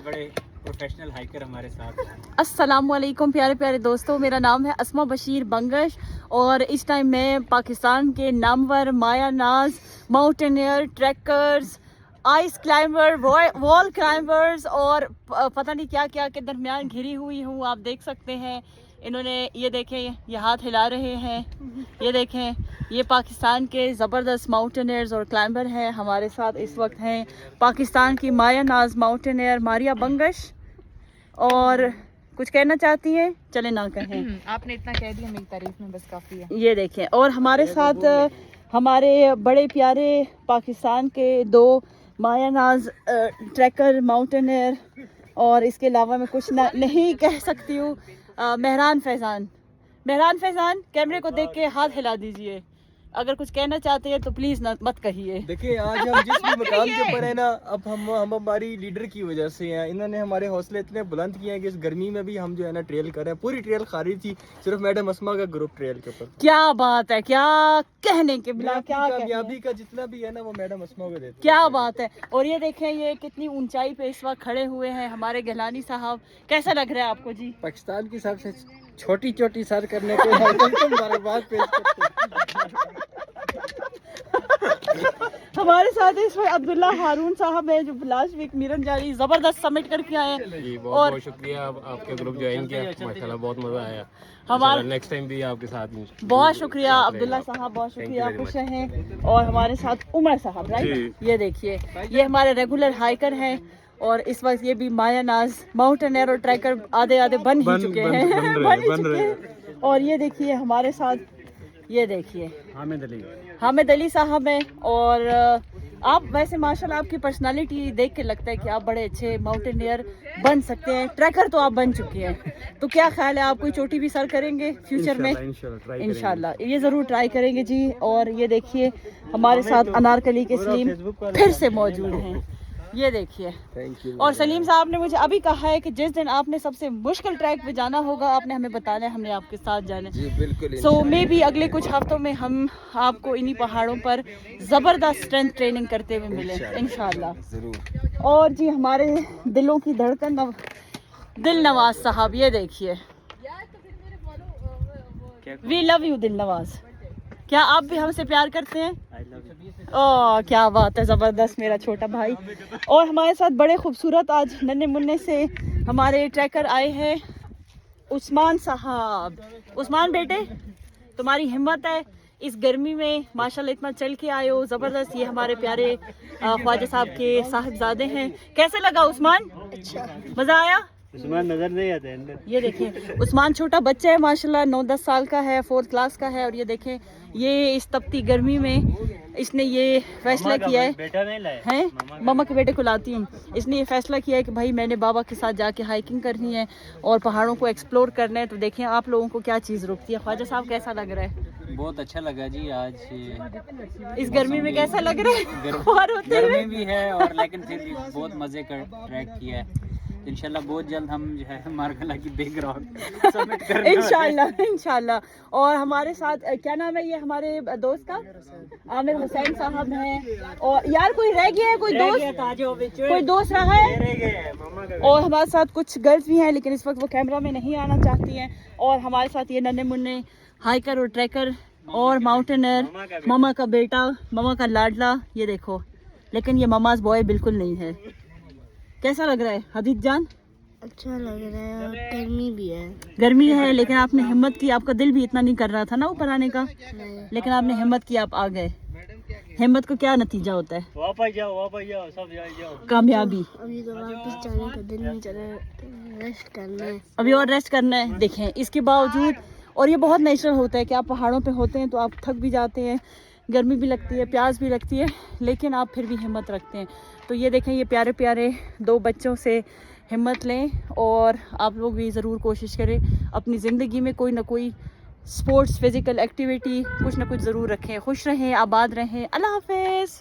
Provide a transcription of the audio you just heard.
बड़े professional hiker हमारे साथ हैं। अस्सलाम वालेकुम प्यारे प्यारे दोस्तों, मेरा नाम है अस्मा बशीर बंगश और इस टाइम मैं पाकिस्तान के नामवर Maya Naz mountaineer trekkers ice climber wall climbers और पता नहीं क्या क्या के दरमियान घिरी हुई हूँ। आप देख सकते हैं इन्होंने ये देखें, ये हाथ हिला रहे हैं, ये देखें, ये पाकिस्तान के ज़बरदस्त माउंटेनियर्स और क्लाइंबर हैं। हमारे साथ इस वक्त हैं पाकिस्तान की माया नाज माउंटेनियर मारिया बंगश। और कुछ कहना चाहती हैं? चले ना कहें, आपने इतना कह दिया, मेरी तारीफ में बस काफ़ी है। ये देखें, और हमारे साथ हमारे बड़े प्यारे पाकिस्तान के 2 माया नाज ट्रैकर माउंटेनियर और इसके अलावा मैं कुछ नहीं कह सकती हूँ। मेहरान फैज़ान कैमरे को देख के हाथ हिला दीजिए, अगर कुछ कहना चाहते हैं तो प्लीज मत कहिए। देखिए, आज हम जिस भी मकाम के ऊपर है ना, अब हम हमारी लीडर की वजह से हैं। इन्होंने हमारे हौसले इतने बुलंद किए हैं कि इस गर्मी में भी हम जो है ना ट्रेल कर रहे हैं। पूरी ट्रेल खाली थी, सिर्फ मैडम अस्मा का ग्रुप ट्रेल के ऊपर। क्या बात है, क्या कहने के बिना, क्या कामयाबी का जितना भी है ना वो मैडम अस्मा को देते हैं। क्या बात है। और ये देखें, ये कितनी ऊंचाई पे इस वक्त खड़े हुए हैं हमारे गहलानी साहब। कैसा लग रहा है आपको जी? पाकिस्तान की सबसे छोटी सर करने के मुबारकबाद पेश करते हैं। हमारे साथ इस वक्त अब्दुल्ला हारून साहब है जो लास्ट वीक मीरन जारी जबरदस्त समिट करके आए हैं। जी, बहुत शुक्रिया आपके ग्रुप ज्वाइन किया, माशाल्लाह बहुत मजा आया। हमारा नेक्स्ट टाइम भी आपके साथ ही। बहुत शुक्रिया अब्दुल्ला साहब, बहुत शुक्रिया, खुश हैं। और हमारे साथ उमर साहब, राइट, ये देखिए, ये हमारे रेगुलर हाइकर हैं और इस वक्त ये भी माया नाज माउंटेनियर और ट्रैकर आधे बन ही चुके हैं। और ये देखिए हमारे साथ, ये देखिए हामिद अली साहब हैं। और आप वैसे माशाल्लाह आपकी पर्सनालिटी देख के लगता है कि आप बड़े अच्छे माउंटेनियर बन सकते हैं। ट्रैकर तो आप बन चुके हैं, तो क्या ख्याल है, आप कोई चोटी भी सर करेंगे फ्यूचर में? इंशाल्लाह ये ज़रूर ट्राई करेंगे जी। और ये देखिए हमारे साथ अनारकली के सलीम फिर से मौजूद हैं, ये देखिए। और सलीम साहब ने मुझे अभी कहा है कि जिस दिन आपने सबसे मुश्किल ट्रैक पे जाना होगा आपने हमें बताना है, हमने आपके साथ जाना है। सो मे भी अगले कुछ हफ्तों में हम आपको इन्हीं पहाड़ों पर ज़बरदस्त स्ट्रेंथ ट्रेनिंग करते हुए मिले इंशाल्लाह जरूर। और जी हमारे दिलों की धड़कन दिल नवाज साहब, ये देखिए, वी लव यू दिल नवाज। क्या आप भी हमसे प्यार करते हैं? ओह क्या बात है, ज़बरदस्त, मेरा छोटा भाई। और हमारे साथ बड़े खूबसूरत आज नन्हे मुन्ने से हमारे ट्रैकर आए हैं, उस्मान साहब। उस्मान बेटे, तुम्हारी हिम्मत है, इस गर्मी में माशाल्लाह इतना चल के आए हो, ज़बरदस्त। ये हमारे प्यारे ख्वाजा साहब के साहिबजादे हैं। कैसे लगा उस्मान? अच्छा, मज़ा आया? उस्मान नजर नहीं आता अंदर। ये देखें, उस्मान छोटा बच्चा है माशाल्लाह, 9-10 साल का है, 4th क्लास का है। और ये देखें, ये इस तपती गर्मी में इसने ये फैसला किया है, बेटा नहीं लाया हैं मामा के बेटे को लाती हूँ, इसने ये फैसला किया है कि भाई मैंने बाबा के साथ जाके हाइकिंग करनी है और पहाड़ों को एक्सप्लोर करना है। तो देखें आप लोगों को क्या चीज़ रोकती है। ख्वाजा साहब कैसा लग रहा है? बहुत अच्छा लगा जी। आज इस गर्मी में कैसा लग रहा है? गर्मी भी है और लेकिन फिर भी बहुत मजे का ट्रैक किया है। इंशाल्लाह बहुत जल्द हम जो है मारकला की बैकग्राउंड इंशाल्लाह। और हमारे साथ क्या नाम है ये हमारे दोस्त का? आमिर हुसैन साहब हैं। और यार कोई रह गया है, कोई दोस्त रहा है? और हमारे साथ कुछ गर्ल्स भी हैं लेकिन इस वक्त वो कैमरा में नहीं आना चाहती हैं। और हमारे साथ ये नन्हे मुन्ने हाइकर और ट्रैकर और माउंटेनर, मामा का बेटा, मामा का लाडला, ये देखो। लेकिन ये मामाज बॉय बिल्कुल नहीं है। कैसा लग रहा है हदीज जान? अच्छा लग रहा है, और गर्मी भी है। गर्मी है लेकिन आपने हिम्मत की, आपका दिल भी इतना नहीं कर रहा था ना ऊपर आने का, लेकिन आपने हिम्मत की, आप आ गए। हिम्मत को क्या नतीजा होता है? वापस जाओ सब जाओ, कामयाबी। अभी तो वापस जाने का दिल नहीं चल रहा, रेस्ट करना है अभी और रेस्ट करना है। देखें इसके बावजूद, और ये बहुत नेचुरल होता है कि आप पहाड़ों पे होते हैं तो आप थक भी जाते हैं, गर्मी भी लगती है, प्यास भी लगती है, लेकिन आप फिर भी हिम्मत रखते हैं। तो ये देखें, ये प्यारे प्यारे 2 बच्चों से हिम्मत लें और आप लोग भी ज़रूर कोशिश करें अपनी ज़िंदगी में कोई ना कोई स्पोर्ट्स फिज़िकल एक्टिविटी कुछ ना कुछ ज़रूर रखें। खुश रहें, आबाद रहें। अल्लाह हाफ़िज़।